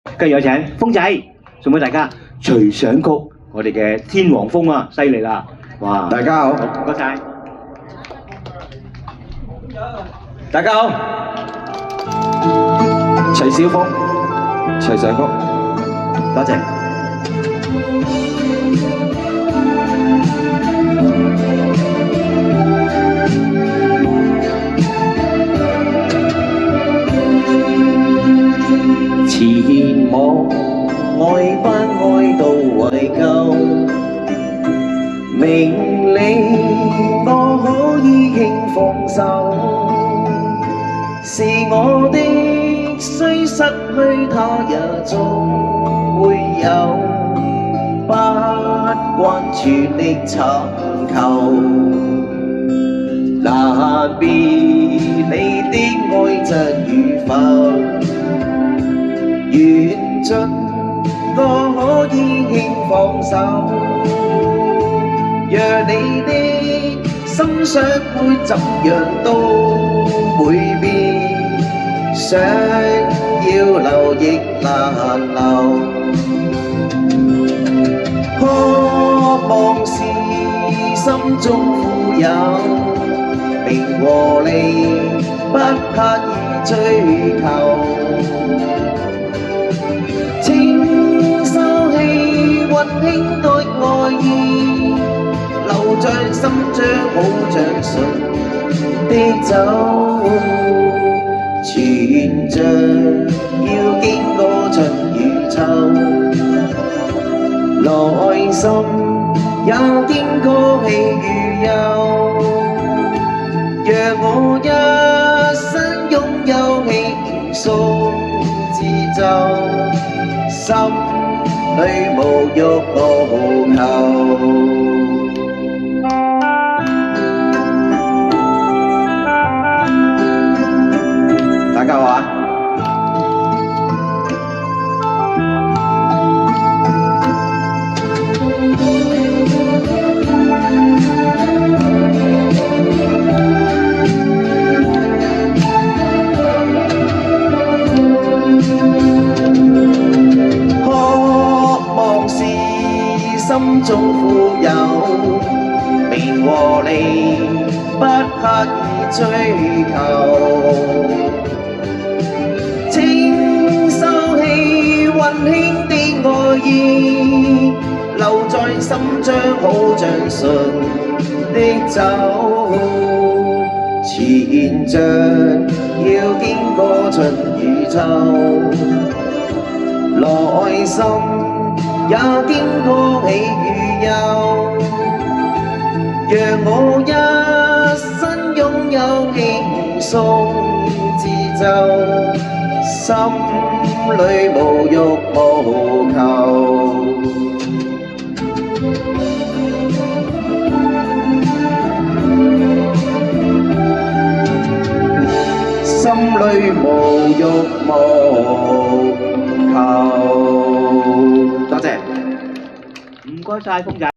跟住有請風仔送俾大家隨想曲，我哋嘅天王風啊，犀利啦！哇！大家好，唔該晒。大家好，徐小鳳，隨想曲，多謝。前往愛不愛到懷舊，命令我可以輕放手，是我的雖失去它也總會有，不慣全力尋求，難辨你的愛真與否。緣盡我可以輕放手，若你的心想會怎樣都會變，想要留亦難留，渴望是心中富有，名和利不刻意追求。請收起溫馨的愛意，留在心將好像純的酒，存着要經過春與秋，內心也經過喜與憂，讓我一生擁有輕鬆節奏。心裏無欲無求。大家好啊！心中富有，名和利不刻意追求，請收起溫馨的愛意，留在心將好像純的酒，前仗要經過春與秋，內心也經過喜與憂，讓我一生擁有輕鬆節奏，心裏無欲無求。心裏無欲無求。多謝。唔該晒，風仔。